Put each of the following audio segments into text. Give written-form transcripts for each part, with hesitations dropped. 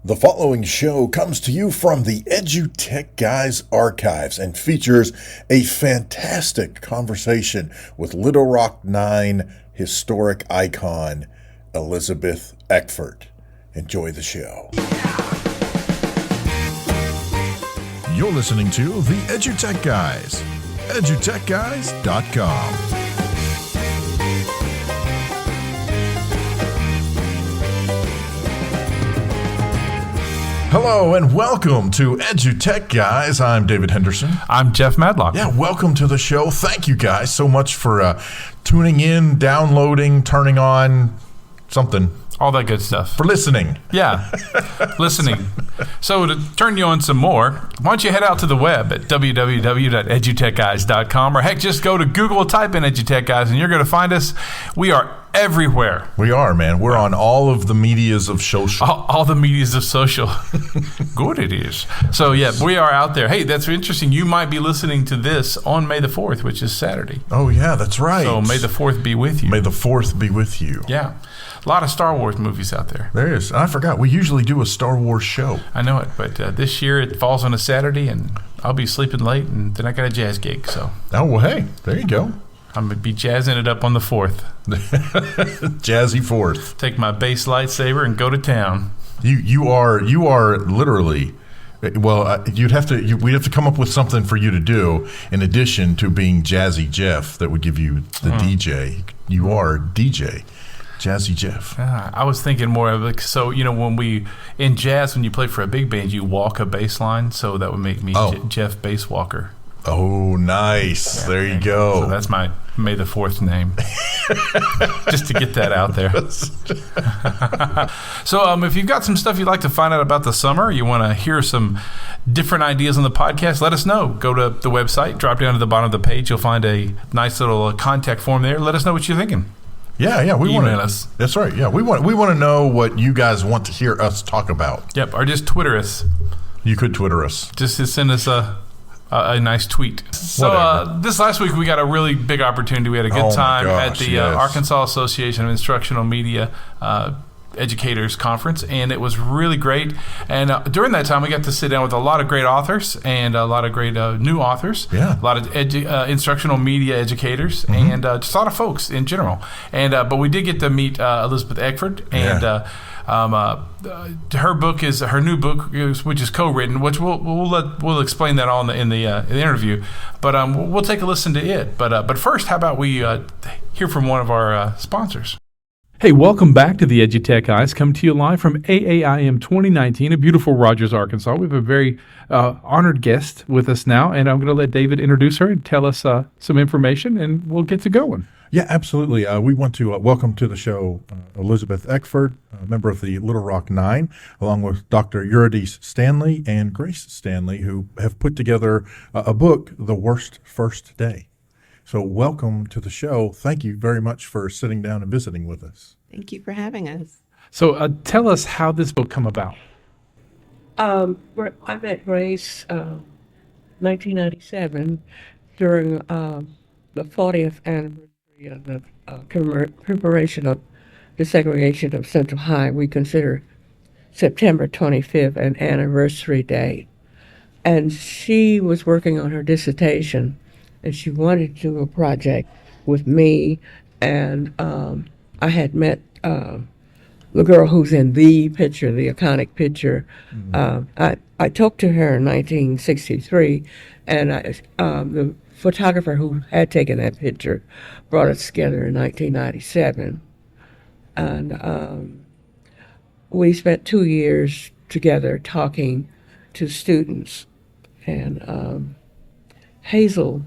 The following show comes to you from the EduTechGuys Archives and features a fantastic conversation with Little Rock 9 historic icon Elizabeth Eckford. Enjoy the show. You're listening to the EduTech Guys, edutechguys.com. Hello and welcome to EduTech Guys. I'm David Henderson. I'm Jeff Madlock. Yeah, welcome to the show. Thank you guys so much for tuning in, downloading, turning on something. All that good stuff. For listening. Yeah, listening. So to turn you on some more, why don't you head out to the web at www.edutechguys.com, or heck, just go to Google, type in EduTech Guys, and you're going to find us. We are everywhere. We are, man. We're on all of the medias of social. All the medias of social. Good it is. So, yeah, we are out there. Hey, that's interesting. You might be listening to this on May the 4th, which is Saturday. Oh, yeah, that's right. So May the 4th be with you. May the 4th be with you. Yeah. A lot of Star Wars movies out there. There is. I forgot. We usually do a Star Wars show. I know it, but this year it falls on a Saturday, and I'll be sleeping late, and then I got a jazz gig. So. Oh, well, hey, there you go. I'm going to be jazzing it up on the 4th. Jazzy 4th. Take my bass lightsaber and go to town. You are literally, well, we'd have to come up with something for you to do in addition to being Jazzy Jeff that would give you the DJ. You are DJ. Jazzy Jeff. I was thinking more of like, so, in jazz, when you play for a big band, you walk a bass line, so that would make me Jeff Bass Walker. Oh, nice. Yeah, there you go. So that's my May the 4th name. Just to get that out there. So if you've got some stuff you'd like to find out about the summer, you want to hear some different ideas on the podcast, let us know. Go to the website, drop down to the bottom of the page. You'll find a nice little contact form there. Let us know what you're thinking. Yeah, we want to. Email us. That's right. Yeah, we want to know what you guys want to hear us talk about. Yep, or just Twitter us. You could Twitter us. Just to send us a nice tweet. So this last week we got a really big opportunity. We had a good time at the Arkansas Association of Instructional Media Educators Conference, and it was really great. And during that time we got to sit down with a lot of great authors and a lot of great new authors, a lot of instructional media educators, and just a lot of folks in general. And but we did get to meet Elizabeth Eckford, and her new book, which is co-written, which we'll explain that all in the interview. But we'll take a listen to it. But first, how about we hear from one of our sponsors? Hey, welcome back to the EduTech Guys, coming to you live from AAIM 2019 in beautiful Rogers, Arkansas. We have a very honored guest with us now, and I'm going to let David introduce her and tell us some information, and we'll get to going. Yeah, absolutely. We want to welcome to the show Elizabeth Eckford, a member of the Little Rock 9, along with Dr. Eurydice Stanley and Grace-Stanley, who have put together a book, The Worst First Day. So welcome to the show. Thank you very much for sitting down and visiting with us. Thank you for having us. So tell us how this book come about. I met Grace 1997 during the 40th anniversary of the commemoration of desegregation of Central High. We consider September 25th an anniversary day. And she was working on her dissertation, and she wanted to do a project with me, and I had met the girl who's in the picture, the iconic picture. I talked to her in 1963, and the photographer who had taken that picture brought us together in 1997. And we spent 2 years together talking to students. And Hazel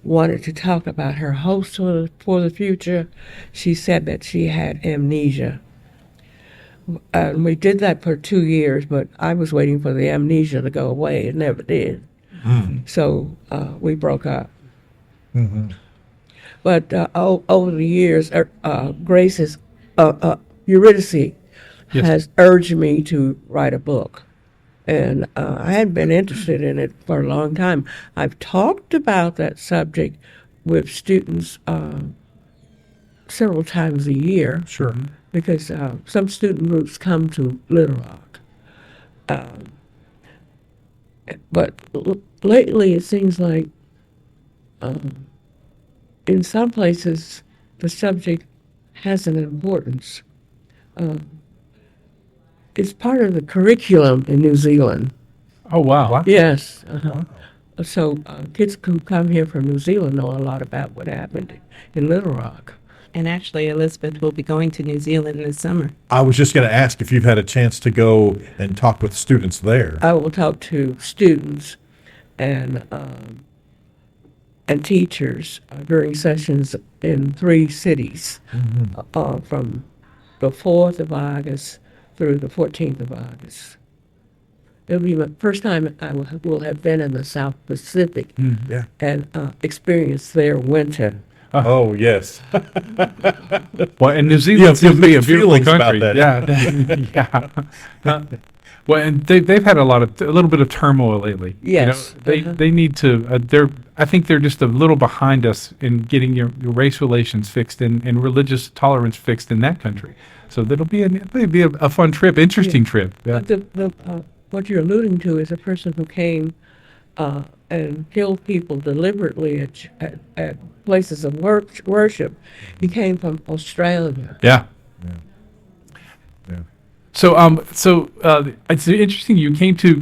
wanted to talk about her hopes for the future. She said that she had amnesia. And we did that for 2 years, but I was waiting for the amnesia to go away. It never did. So we broke up. But over the years, Grace's Eurydice has urged me to write a book. And I had been interested in it for a long time. I've talked about that subject with students several times a year. Sure. Because some student groups come to Little Rock. But lately it seems like in some places the subject has an importance. It's part of the curriculum in New Zealand. Oh, wow. Yes. So kids who come here from New Zealand know a lot about what happened in Little Rock. And actually, Elizabeth will be going to New Zealand this summer. I was just going to ask if you've had a chance to go and talk with students there. I will talk to students and teachers during sessions in 3 cities from the 4th of August through the 14th of August. It'll be the first time I will have been in the South Pacific and experienced their winter. Oh, yes. Well, and New Zealand seems to be a beautiful feelings about country. that. Yeah. Well, and they've had a little bit of turmoil lately. Yes. They need to. I think they're just a little behind us in getting your race relations fixed and religious tolerance fixed in that country. So it'll be a fun trip, interesting trip. Yeah. But what you're alluding to is a person who came and killed people deliberately at places of worship. He came from Australia. Yeah. So it's interesting. You came to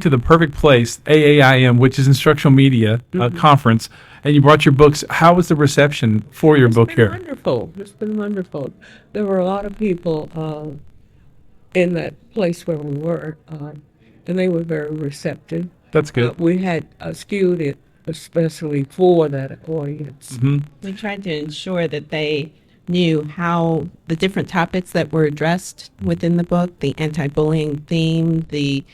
the perfect place, AAIM, which is Instructional Media Conference, and you brought your books. How was the reception for your book here? Wonderful. It's been wonderful. There were a lot of people in that place where we were, and they were very receptive. That's good. We had skewed it especially for that audience. We tried to ensure that they knew how the different topics that were addressed within the book, the anti-bullying theme, the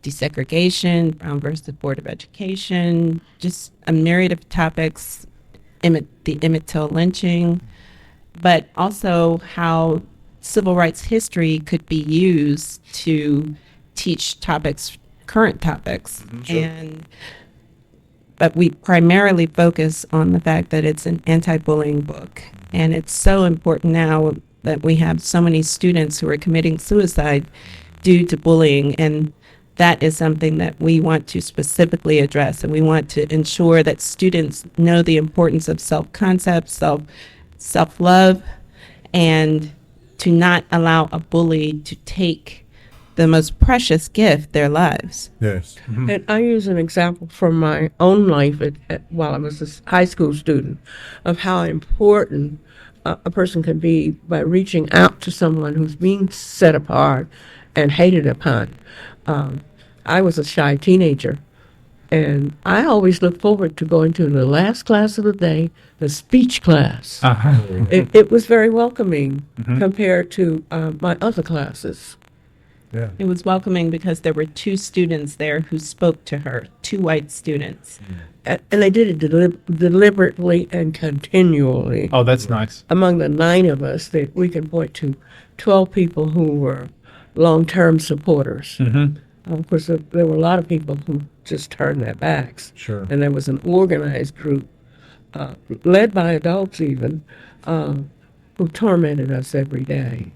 desegregation, Brown versus Board of Education, just a myriad of topics, the Emmett Till lynching, but also how civil rights history could be used to teach current topics. But we primarily focus on the fact that it's an anti-bullying book. And it's so important now that we have so many students who are committing suicide due to bullying. And that is something that we want to specifically address. And we want to ensure that students know the importance of self-concept, self-love, and to not allow a bully to take the most precious gift, their lives. Yes. And I use an example from my own life while I was a high school student of how important a person can be by reaching out to someone who's being set apart and hated upon. I was a shy teenager, and I always looked forward to going to the last class of the day, the speech class. It was very welcoming compared to my other classes. Yeah. It was welcoming because there were 2 students there who spoke to her, 2 white students. And they did it deliberately and continually. Oh, that's nice. Among the 9 of us, we can point to 12 people who were long-term supporters. Of course, there were a lot of people who just turned their backs. Sure. And there was an organized group, led by adults even, who tormented us every day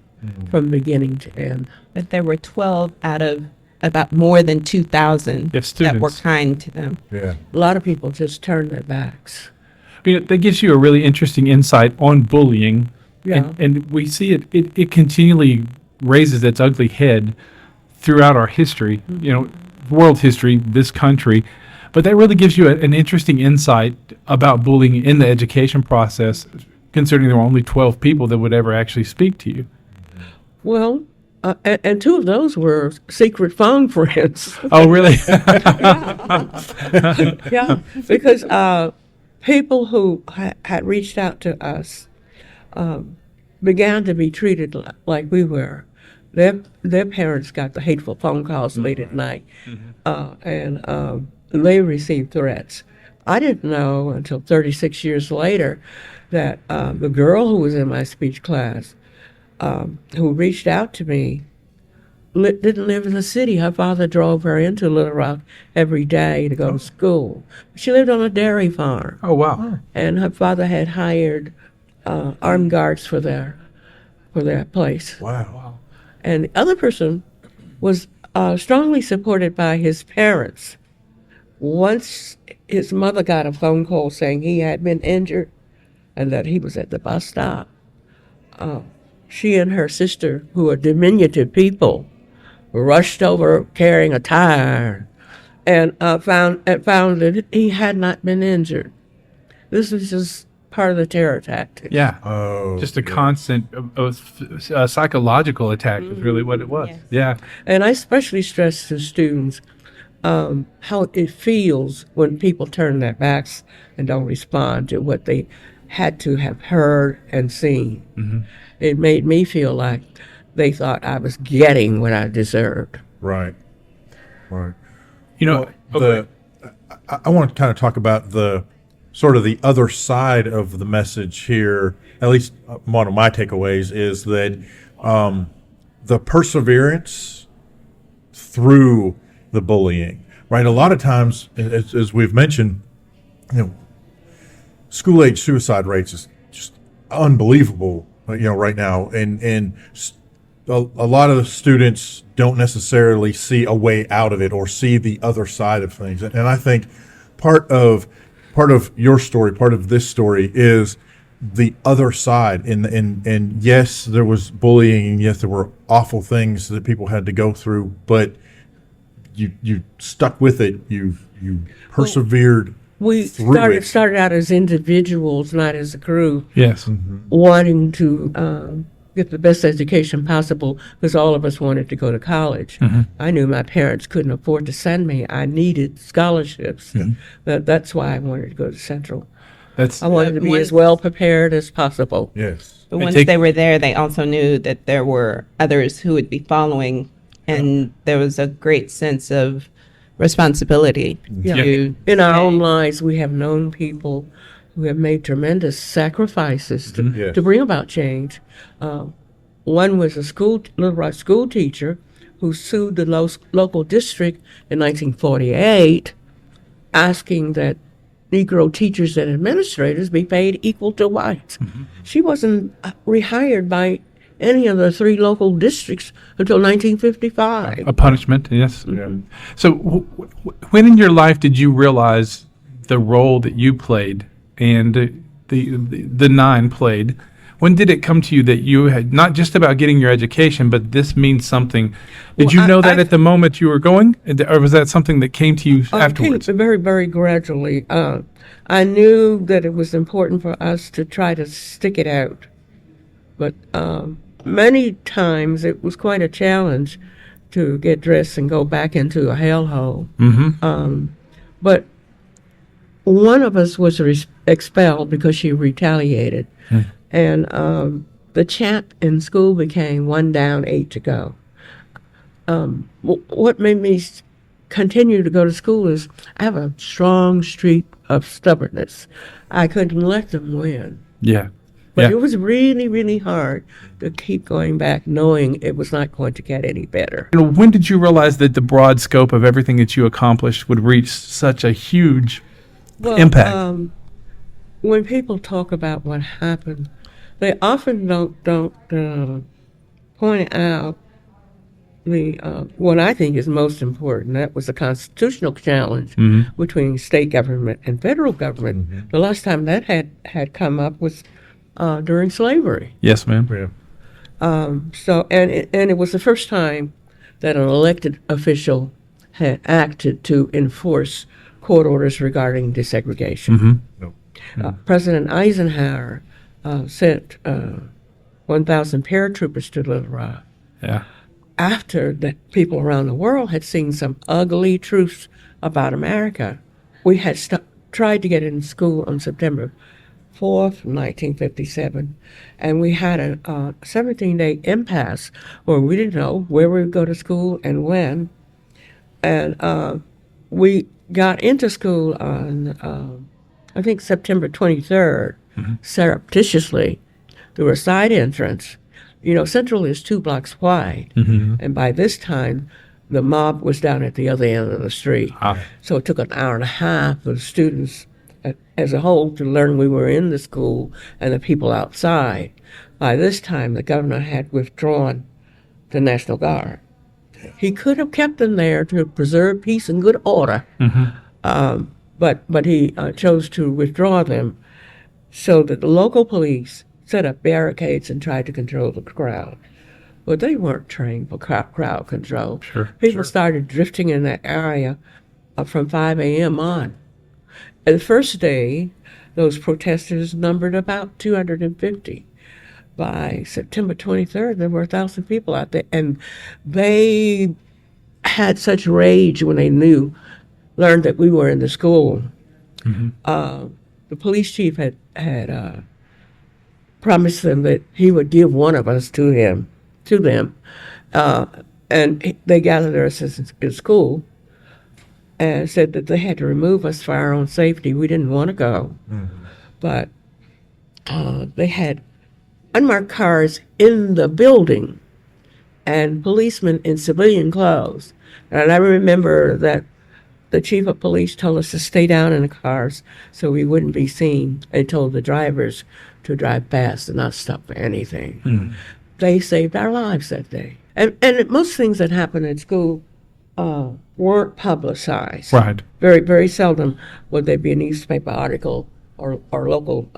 from beginning to end. But there were 12 out of about more than 2,000 that were kind to them. Yeah. A lot of people just turned their backs. That gives you a really interesting insight on bullying. Yeah. And we see it continually raises its ugly head throughout our history, world history, this country. But that really gives you an interesting insight about bullying in the education process, considering there were only 12 people that would ever actually speak to you. Well, and 2 of those were secret phone friends. Oh, really? Yeah, because people who had reached out to us began to be treated like we were. Their parents got the hateful phone calls late at night, and they received threats. I didn't know until 36 years later that the girl who was in my speech class, who reached out to me, didn't live in the city. Her father drove her into Little Rock every day to go to school. She lived on a dairy farm. Oh, wow. And her father had hired armed guards for their place. Wow. And the other person was strongly supported by his parents. Once his mother got a phone call saying he had been injured and that he was at the bus stop, she and her sister, who are diminutive people, rushed over carrying a tire and found that he had not been injured. This was just part of the terror tactic. Yeah. Oh, just a constant psychological attack is really what it was. Yes. Yeah. And I especially stress to students how it feels when people turn their backs and don't respond to what they had to have heard and seen. Mm-hmm. It made me feel like they thought I was getting what I deserved. right. Right. You know, I want to kind of talk about the sort of the other side of the message here. At least one of my takeaways is that the perseverance through the bullying, right? A lot of times, as we've mentioned, school age suicide rates is just unbelievable, right now, and a lot of the students don't necessarily see a way out of it or see the other side of things. And I think part of your story, part of this story is the other side. And yes, there was bullying, and yes, there were awful things that people had to go through, but you stuck with it. You persevered. We started out as individuals, not as a group, yes. wanting to get the best education possible because all of us wanted to go to college. I knew my parents couldn't afford to send me. I needed scholarships. That's why I wanted to go to Central. I wanted to be as well prepared as possible. Yes. But once they were there, they also knew that there were others who would be following, and there was a great sense of responsibility. In our own lives, we have known people who have made tremendous sacrifices to bring about change. One was a Little Rock school teacher who sued the local district in 1948, asking that Negro teachers and administrators be paid equal to whites. She wasn't rehired by any of the 3 local districts until 1955. A punishment, yes. So when in your life did you realize the role that you played and the 9 played? When did it come to you that you had not just about getting your education, but this means something? Did you know that at the moment you were going, or was that something that came to you afterwards? It came very, very gradually. I knew that it was important for us to try to stick it out, but many times it was quite a challenge to get dressed and go back into a hellhole. But one of us was expelled because she retaliated. And the chant in school became 1 down, 8 to go. What made me continue to go to school is I have a strong streak of stubbornness. I couldn't let them win. But it was really, really hard to keep going back, knowing it was not going to get any better. When did you realize that the broad scope of everything that you accomplished would reach such a huge impact? When people talk about what happened, they often don't point out what I think is most important. That was the constitutional challenge between state government and federal government. The last time that had come up was during slavery. Yes, ma'am. So it was the first time that an elected official had acted to enforce court orders regarding desegregation. President Eisenhower sent 1,000 paratroopers to Little Rock. After that, people around the world had seen some ugly truths about America. We had tried to get in school on September 4th, 1957, and we had a 17-day impasse where we didn't know where we would go to school and when. And we got into school on, I think, September 23rd, surreptitiously, through a side entrance. Central is 2 blocks wide, and by this time, the mob was down at the other end of the street. So it took an hour and a half for the students as a whole to learn we were in the school and the people outside. By this time, the governor had withdrawn the National Guard. He could have kept them there to preserve peace and good order, but he chose to withdraw them so that the local police set up barricades and tried to control the crowd. Well, they weren't trained for crowd control. People started drifting in that area from 5 a.m. on. And the first day, those protesters numbered about 250. By September 23rd, there were 1,000 people out there, and they had such rage when they learned that we were in the school. The police chief had promised them that he would give one of us to them, and they gathered us in school and said that they had to remove us for our own safety. We didn't want to go, but they had unmarked cars in the building and policemen in civilian clothes. And I remember that the chief of police told us to stay down in the cars so we wouldn't be seen, and told the drivers to drive fast and not stop for anything. They saved our lives that day. And most things that happened at school weren't publicized. Right. Very, very seldom would there be a newspaper article or local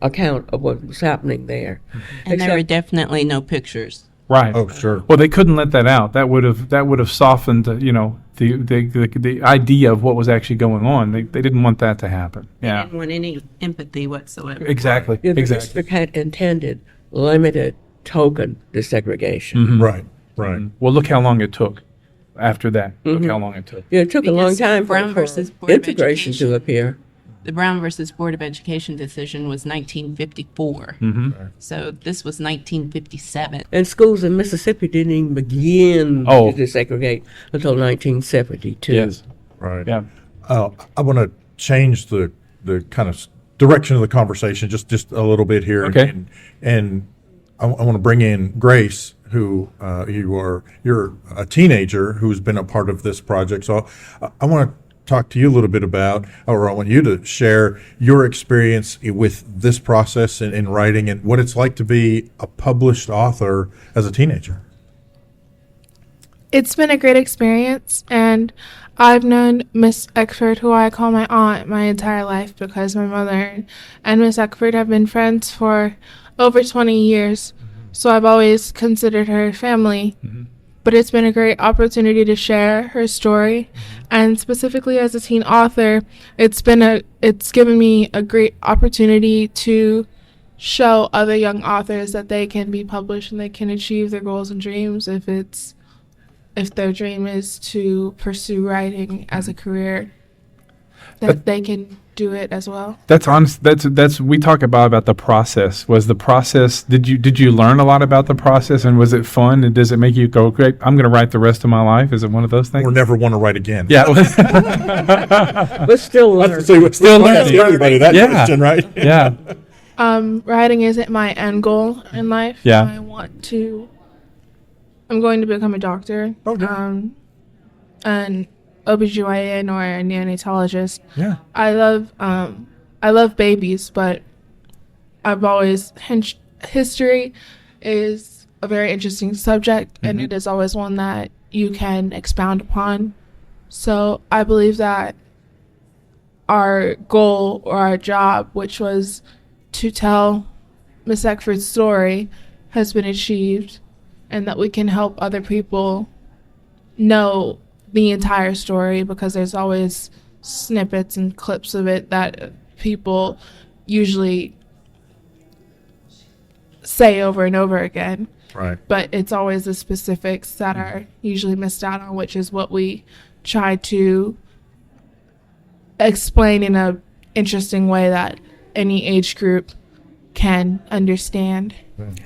account of what was happening there. And there were definitely no pictures. Right. Oh, sure. Well, they couldn't let that out. That would have softened, the idea of what was actually going on. They didn't want that to happen. They didn't want any empathy whatsoever. Exactly. The Exactly. district had intended limited token desegregation. Right. Right. Well, look how long it took after that. Look how long it took. Yeah, it took a long Because time Brown for versus Board of integration to Education. appear. The Brown versus Board of Education decision was 1954. So this was 1957. And schools in Mississippi didn't even begin to desegregate until 1972. Yes. Right. Yeah. I want to change the kind of direction of the conversation just a little bit here. Okay. And I want to bring in Grace, who you're a teenager who's been a part of this project. So I want to talk to you a little bit about, or I want you to share your experience with this process in writing and what it's like to be a published author as a teenager. It's been a great experience, and I've known Miss Eckford, who I call my aunt, my entire life because my mother and Miss Eckford have been friends for over 20 years. So I've always considered her family. But it's been a great opportunity to share her story, and specifically as a teen author, it's given me a great opportunity to show other young authors that they can be published and they can achieve their goals and dreams if their dream is to pursue writing as a career, that they can do it as well. That's honest. That's we talk about the process. Was the process? Did you learn a lot about the process, and was it fun? And does it make you go, great, I'm going to write the rest of my life? Is it one of those things? Or never want to write again. Yeah. But still learn. Still ask everybody that question, right? Yeah. Writing isn't my end goal in life. Yeah. I'm going to become a doctor. Okay. And OBGYN or a neonatologist. Yeah. I love babies, but I've always history is a very interesting subject, and it is always one that you can expound upon. So I believe that our goal or our job, which was to tell Miss Eckford's story, has been achieved, and that we can help other people know the entire story, because there's always snippets and clips of it that people usually say over and over again. Right. But it's always the specifics that are usually missed out on, which is what we try to explain in a interesting way that any age group can understand.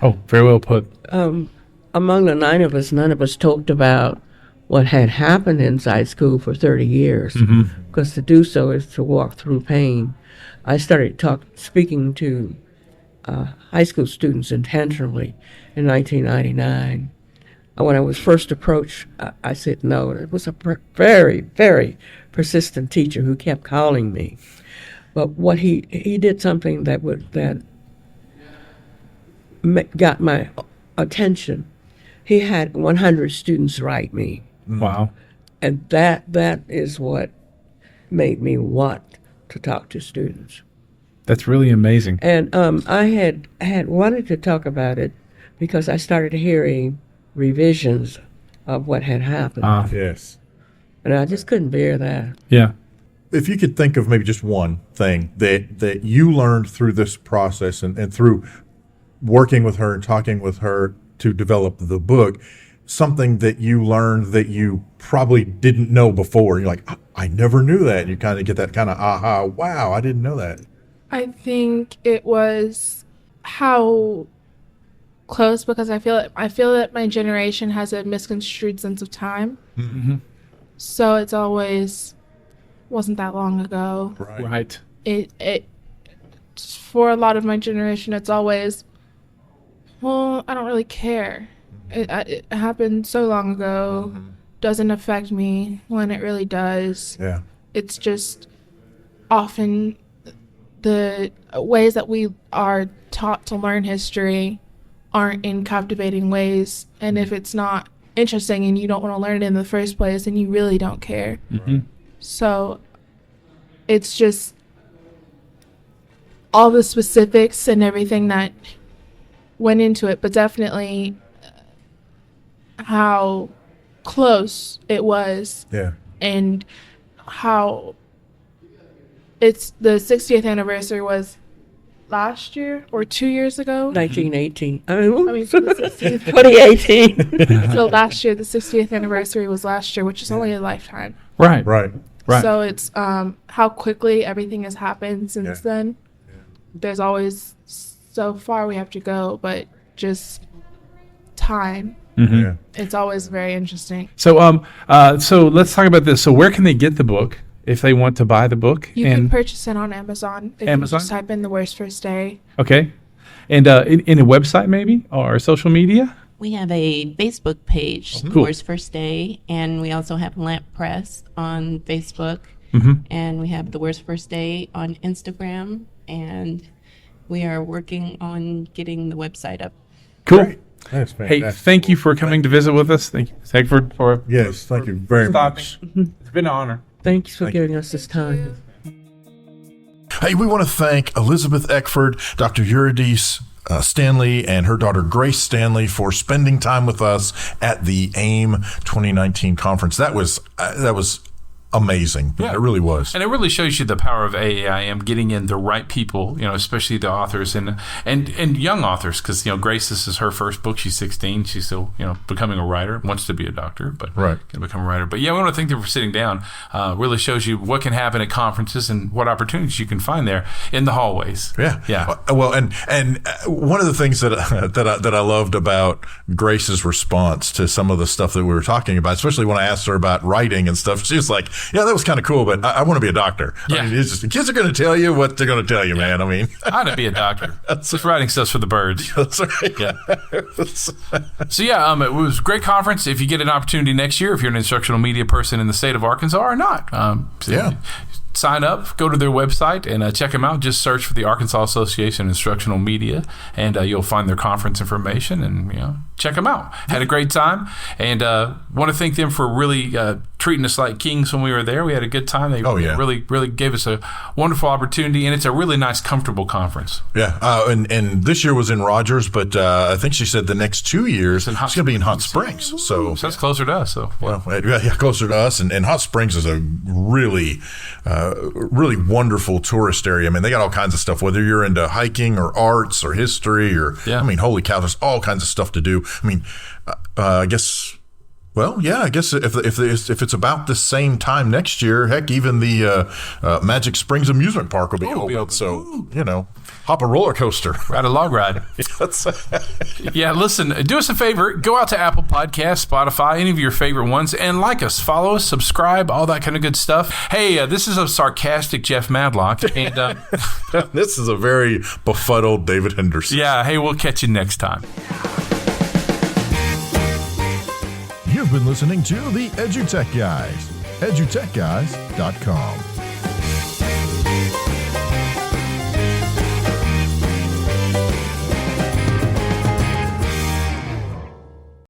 Oh, very well put. Among the 9 of us, none of us talked about what had happened inside school for 30 years, because to do so is to walk through pain. I started speaking to high school students intentionally in 1999. When I was first approached, I said no. It was a very, very persistent teacher who kept calling me. But what he did something that got my attention. he had 100 students write me. Wow. And that is what made me want to talk to students. That's really amazing. And I had wanted to talk about it because I started hearing revisions of what had happened. Yes. And I just couldn't bear that. Yeah. If you could think of maybe just one thing that you learned through this process and through working with her and talking with her to develop the book, something that you learned that you probably didn't know before. You're like, I never knew that. And you kind of get that kind of aha, wow, I didn't know that. I think it was how close, because I feel that my generation has a misconstrued sense of time. Mm-hmm. So it's always wasn't that long ago. Right. It for a lot of my generation, it's always, well, I don't really care. It happened so long ago. Doesn't affect me when it really does. Yeah. It's just often the ways that we are taught to learn history aren't in captivating ways. And if it's not interesting and you don't want to learn it in the first place, then you really don't care. Mm-hmm. So it's just all the specifics and everything that went into it, but definitely how close it was. Yeah. And how it's the 60th anniversary was last year or 2 years ago. 1918. I mean, 2018. So last year, the 60th anniversary was last year, which is only a lifetime. Right. Right. So it's how quickly everything has happened since then. There's always so far we have to go, but just time. Mm-hmm. Yeah. It's always very interesting. So so let's talk about this. So where can they get the book if they want to buy the book? You can purchase it on Amazon. If Amazon? you just type in The Worst First Day. Okay. And in a website maybe or social media? We have a Facebook page, Cool. Worst First Day, and we also have Lamp Press on Facebook, and we have The Worst First Day on Instagram, and we are working on getting the website up. Cool. Great. That's Hey, fantastic. thank you for coming to visit with us. Thank you, Eckford, for Yes, thank you very much. It's been an honor. thanks for giving us this time. Hey, we want to thank Elizabeth Eckford, Dr. Eurydice Stanley, and her daughter Grace Stanley for spending time with us at the AIM 2019 conference. That was amazing. Yeah. It really was. And it really shows you the power of AAIM getting in the right people, especially the authors and young authors, because, Grace, this is her first book. She's 16. She's still, becoming a writer, wants to be a doctor, but Right. can become a writer. But yeah, we want to thank them for sitting down. Really shows you what can happen at conferences and what opportunities you can find there in the hallways. Yeah. Yeah. Well, and one of the things that I loved about Grace's response to some of the stuff that we were talking about, especially when I asked her about writing and stuff, she was like, yeah, that was kind of cool, but I want to be a doctor. Yeah. I mean, it's just, the kids are going to tell you what they're going to tell you, man. I mean, I ought to be a doctor. Just writing stuff's for the birds. that's right. Yeah. So yeah, it was a great conference. If you get an opportunity next year, if you're an instructional media person in the state of Arkansas or not, sign up, go to their website, and check them out. Just search for the Arkansas Association of Instructional Media, and you'll find their conference information, and check them out. Had a great time, and want to thank them for really treating us like kings when we were there. We had a good time. They really, really gave us a wonderful opportunity, and it's a really nice, comfortable conference. Yeah, and this year was in Rogers, but I think she said the next 2 years it's going to be in Hot Springs. So that's closer to us. So closer to us, and Hot Springs is a really wonderful tourist area. I mean, they got all kinds of stuff, whether you're into hiking or arts or history or, I mean, holy cow, there's all kinds of stuff to do. I mean, I guess if it's about the same time next year, heck, even the Magic Springs Amusement Park will be open. So, hop a roller coaster. Ride a log ride. Yeah, listen, do us a favor. Go out to Apple Podcasts, Spotify, any of your favorite ones, and like us, follow us, subscribe, all that kind of good stuff. Hey, this is a sarcastic Jeff Madlock. And this is a very befuddled David Henderson. Yeah, hey, we'll catch you next time. You've been listening to the EduTech Guys, edutechguys.com.